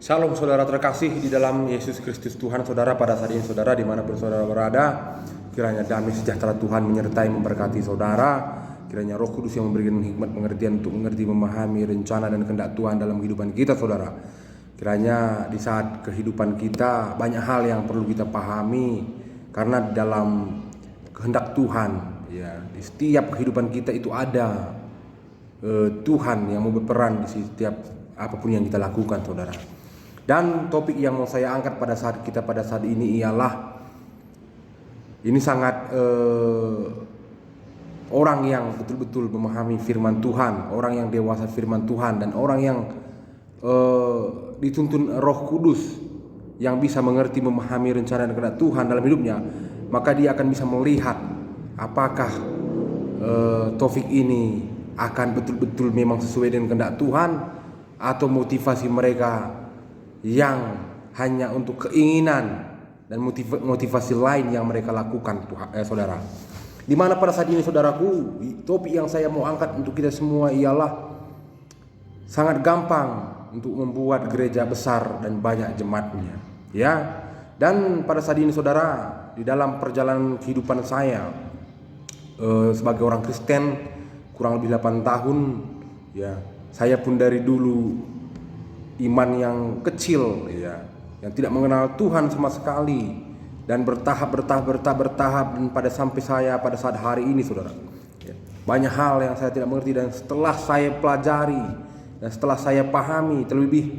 Shalom saudara terkasih di dalam Yesus Kristus Tuhan. Saudara, pada saat ini saudara dimanapun saudara berada, kiranya damai sejahtera Tuhan menyertai memberkati saudara. Kiranya Roh Kudus yang memberikan hikmat pengertian untuk mengerti memahami rencana dan kehendak Tuhan dalam kehidupan kita saudara. Kiranya di saat kehidupan kita banyak hal yang perlu kita pahami, karena dalam kehendak Tuhan ya, di setiap kehidupan kita itu ada Tuhan yang mau berperan di setiap apapun yang kita lakukan saudara. Dan topik yang mau saya angkat pada saat ini ialah ini sangat orang yang betul-betul memahami firman Tuhan, orang yang dewasa firman Tuhan, dan orang yang dituntun Roh Kudus yang bisa mengerti memahami rencana dan kehendak Tuhan dalam hidupnya, maka dia akan bisa melihat apakah topik ini akan betul-betul memang sesuai dengan kehendak Tuhan, atau motivasi mereka yang hanya untuk keinginan dan motivasi lain yang mereka lakukan saudara. Dimana pada saat ini saudaraku, topik yang saya mau angkat untuk kita semua ialah sangat gampang untuk membuat gereja besar dan banyak jemaatnya ya. Dan pada saat ini saudara, di dalam perjalanan kehidupan saya sebagai orang Kristen kurang lebih 8 tahun ya, saya pun dari dulu iman yang kecil ya, yang tidak mengenal Tuhan sama sekali, dan bertahap dan pada saat hari ini saudara ya, banyak hal yang saya tidak mengerti, dan setelah saya pelajari dan setelah saya pahami terlebih,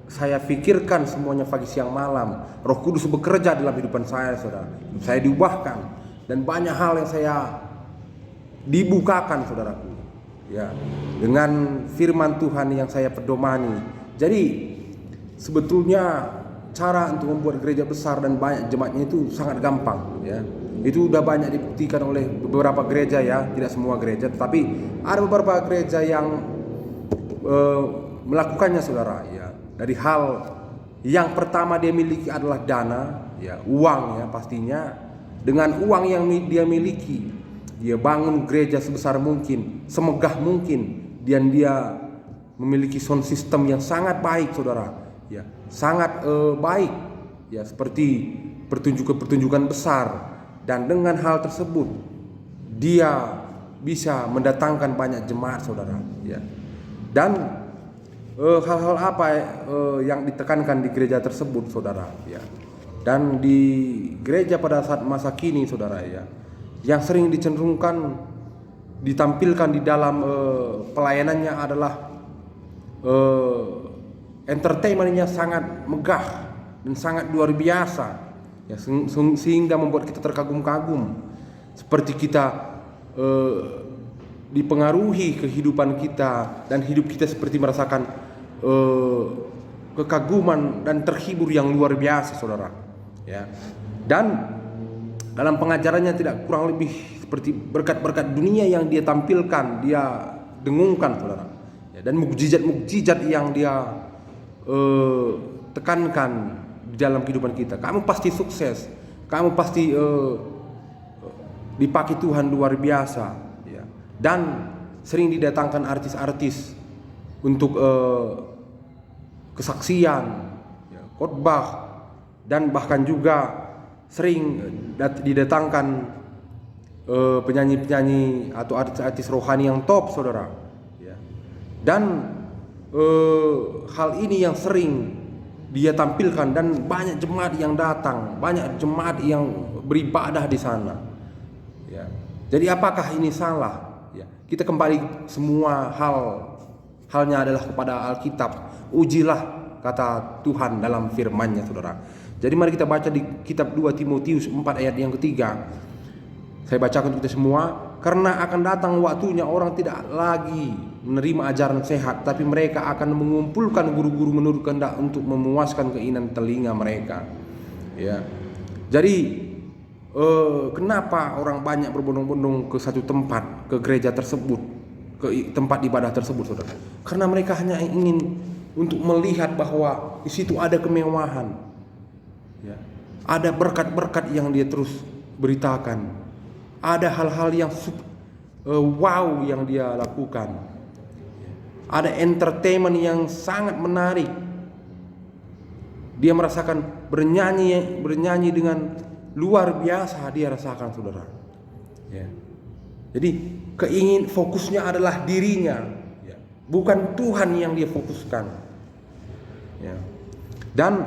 saya pikirkan semuanya pagi siang malam, Roh Kudus bekerja dalam kehidupan saya saudara. Saya diubahkan dan banyak hal yang saya dibukakan saudaraku ya, dengan firman Tuhan yang saya pedomani. Jadi sebetulnya cara untuk membuat gereja besar dan banyak jemaatnya itu sangat gampang ya. Itu udah banyak dibuktikan oleh beberapa gereja ya, tidak semua gereja, tetapi ada beberapa gereja yang melakukannya saudara ya. Dari hal yang pertama dia miliki adalah dana ya, uang ya pastinya. Dengan uang yang dia miliki, dia bangun gereja sebesar mungkin, semegah mungkin, dan dia memiliki sound system yang sangat baik saudara ya, sangat baik ya, seperti pertunjukan besar. Dan dengan hal tersebut dia bisa mendatangkan banyak jemaat saudara ya. Dan hal-hal apa yang ditekankan di gereja tersebut saudara ya. Dan di gereja pada saat masa kini saudara ya, yang sering dicenderungkan ditampilkan di dalam pelayanannya adalah entertainmentnya sangat megah dan sangat luar biasa ya, sehingga membuat kita terkagum-kagum, seperti kita dipengaruhi kehidupan kita, dan hidup kita seperti merasakan kekaguman dan terhibur yang luar biasa saudara ya. Dan dalam pengajarannya tidak kurang lebih seperti berkat-berkat dunia yang dia tampilkan, dia dengungkan saudara ya, dan mukjizat-mukjizat yang dia tekankan di dalam kehidupan kita. Kamu pasti sukses, kamu pasti dipakai Tuhan luar biasa ya. Dan sering didatangkan artis-artis untuk kesaksian ya, khotbah, dan bahkan juga sering didatangkan penyanyi-penyanyi atau artis-artis rohani yang top saudara ya. Dan hal ini yang sering dia tampilkan, dan banyak jemaat yang datang, banyak jemaat yang beribadah di sana ya. Jadi apakah ini salah ya? Kita kembali semua halnya adalah kepada Alkitab. Ujilah kata Tuhan dalam firman-Nya saudara. Jadi mari kita baca di kitab 2 Timotius 4 ayat yang ketiga. Saya bacakan untuk kita semua. Karena akan datang waktunya orang tidak lagi menerima ajaran sehat, tapi mereka akan mengumpulkan guru-guru menurut kehendak untuk memuaskan keinginan telinga mereka ya. Jadi kenapa orang banyak berbondong-bondong ke satu tempat, ke gereja tersebut, ke tempat ibadah tersebut saudara? Karena mereka hanya ingin untuk melihat bahwa di situ ada kemewahan ya, ada berkat-berkat yang dia terus beritakan, ada hal-hal yang wow yang dia lakukan. ada entertainment yang sangat menarik. Dia merasakan bernyanyi dengan luar biasa, dia rasakan, saudara. Ya. Jadi fokusnya adalah dirinya, ya. Bukan Tuhan yang dia fokuskan. Ya. Dan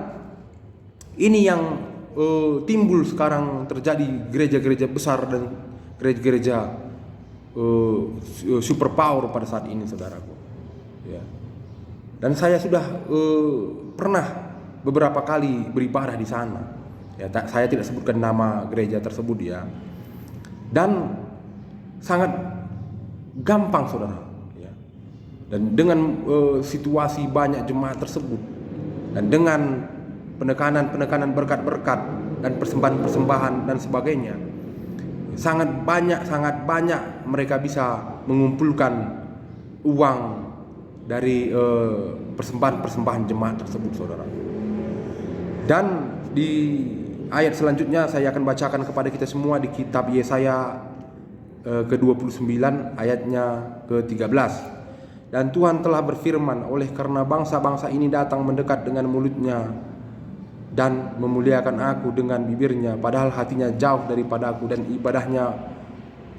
ini yang timbul sekarang terjadi gereja-gereja besar dan gereja-gereja superpower pada saat ini, saudaraku. Ya. Dan saya sudah pernah beberapa kali beribadah di sana. Ya, saya tidak sebutkan nama gereja tersebut, ya. Dan sangat gampang, saudara. Ya. Dan dengan situasi banyak jemaat tersebut, dan dengan penekanan berkat-berkat dan persembahan-persembahan dan sebagainya, sangat banyak mereka bisa mengumpulkan uang dari persembahan jemaat tersebut, saudara. Dan di ayat selanjutnya saya akan bacakan kepada kita semua di kitab Yesaya ke-29 ayatnya ke-13. Dan Tuhan telah berfirman, oleh karena bangsa-bangsa ini datang mendekat dengan mulutnya dan memuliakan aku dengan bibirnya, padahal hatinya jauh daripadaku, dan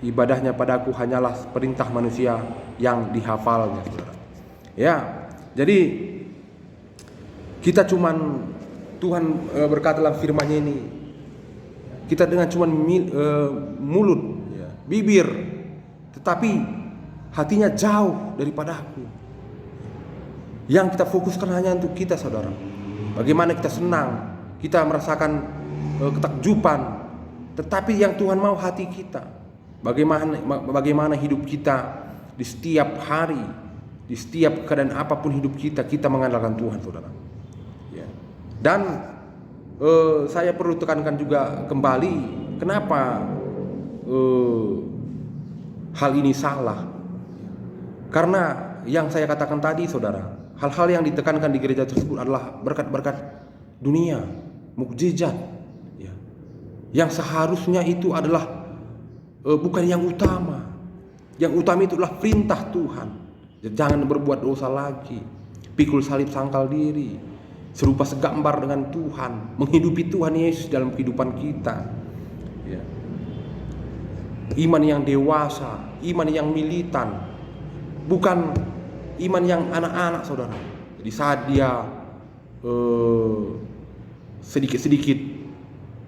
ibadahnya padaku hanyalah perintah manusia yang dihafalnya, saudara. Ya, jadi kita Tuhan berkata dalam firman-Nya ini, kita dengan mulut, ya, bibir, tetapi hatinya jauh daripada aku. Yang kita fokuskan hanya untuk kita, saudara. Bagaimana kita senang, kita merasakan ketakjuban, tetapi yang Tuhan mau hati kita. Bagaimana hidup kita di setiap hari, di setiap keadaan apapun hidup kita mengandalkan Tuhan, saudara. Ya. Dan saya perlu tekankan juga kembali, kenapa hal ini salah. Karena yang saya katakan tadi, saudara, hal-hal yang ditekankan di gereja tersebut adalah berkat-berkat dunia, mukjizat, ya, yang seharusnya itu adalah bukan yang utama. Yang utama itu adalah perintah Tuhan. Jangan berbuat dosa lagi, pikul salib sangkal diri, serupa segambar dengan Tuhan, menghidupi Tuhan Yesus dalam kehidupan kita, ya. Iman yang dewasa, iman yang militan, bukan iman yang anak-anak, saudara. Jadi saat dia sedikit-sedikit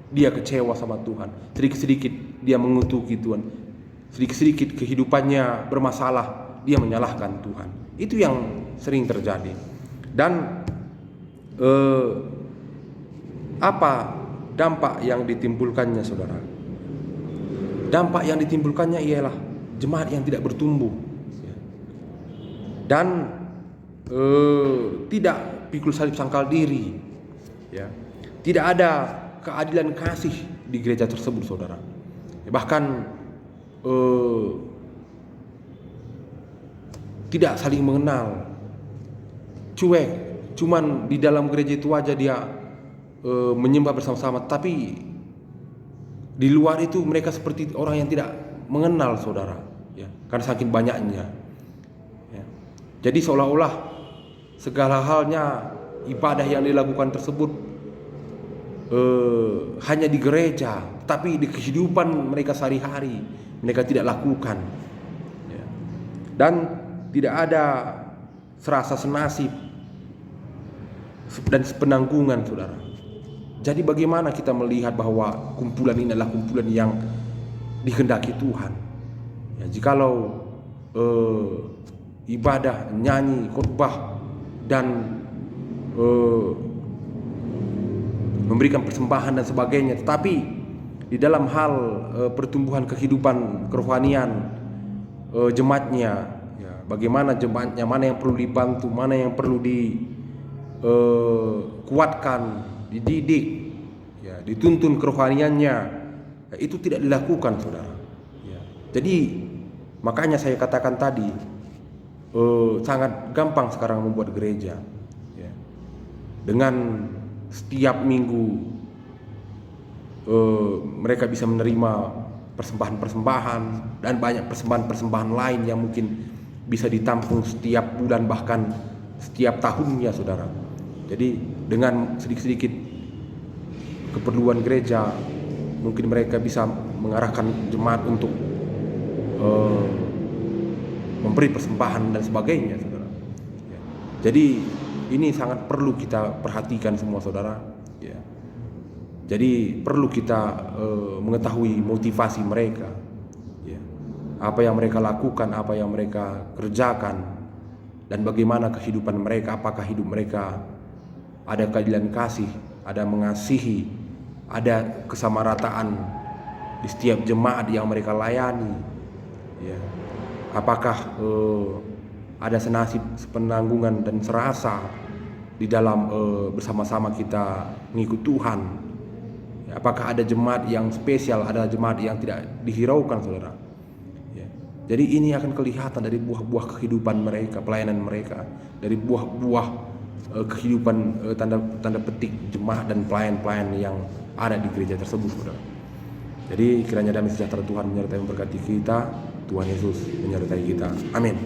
dia kecewa sama Tuhan, sedikit-sedikit dia mengutuki Tuhan, sedikit-sedikit kehidupannya bermasalah, dia menyalahkan Tuhan. Itu yang sering terjadi. Dan apa dampak yang ditimbulkannya, saudara? Dampak yang ditimbulkannya ialah jemaat yang tidak bertumbuh, dan tidak pikul salib sangkal diri, ya. Tidak ada keadilan kasih di gereja tersebut, saudara. Bahkan tidak saling mengenal, cuek, cuman di dalam gereja itu aja dia menyembah bersama-sama, tapi di luar itu mereka seperti orang yang tidak mengenal, saudara, ya, karena saking banyaknya. Jadi seolah-olah segala halnya ibadah yang dilakukan tersebut hanya di gereja, tapi di kehidupan mereka sehari-hari mereka tidak lakukan, ya. Dan tidak ada serasa senasib dan sepenanggungan, saudara. Jadi bagaimana kita melihat bahwa kumpulan ini adalah kumpulan yang dikehendaki Tuhan, ya, jikalau ibadah, nyanyi, khotbah, dan memberikan persembahan dan sebagainya, tetapi di dalam hal pertumbuhan kehidupan kerohanian jemaatnya, ya, bagaimana jemaatnya, mana yang perlu dibantu, mana yang perlu dikuatkan, dididik, ya, dituntun kerohaniannya, ya, itu tidak dilakukan, saudara, ya. Jadi makanya saya katakan tadi, sangat gampang sekarang membuat gereja, ya. Dengan setiap minggu mereka bisa menerima persembahan-persembahan dan banyak persembahan-persembahan lain yang mungkin bisa ditampung setiap bulan bahkan setiap tahunnya, saudara. Jadi dengan sedikit-sedikit keperluan gereja, mungkin mereka bisa mengarahkan jemaat untuk memberi persembahan dan sebagainya, saudara. Ya. Jadi ini sangat perlu kita perhatikan semua, saudara. Ya. Jadi perlu kita mengetahui motivasi mereka, ya. Apa yang mereka lakukan, apa yang mereka kerjakan, dan bagaimana kehidupan mereka. Apakah hidup mereka ada keadilan kasih, ada mengasihi, ada kesamarataan di setiap jemaat yang mereka layani, ya. Apakah ada senasib, sepenanggungan dan serasa di dalam bersama-sama kita mengikut Tuhan. Ya, apakah ada jemaat yang spesial, ada jemaat yang tidak dihiraukan, saudara. Ya. Jadi ini akan kelihatan dari buah-buah kehidupan mereka, pelayanan mereka, dari buah-buah kehidupan tanda petik jemaat dan pelayan-pelayan yang ada di gereja tersebut, saudara. Jadi kiranya damai sejahtera Tuhan menyertai memberkati kita. Tuhan Yesus menyertai kita. Amin.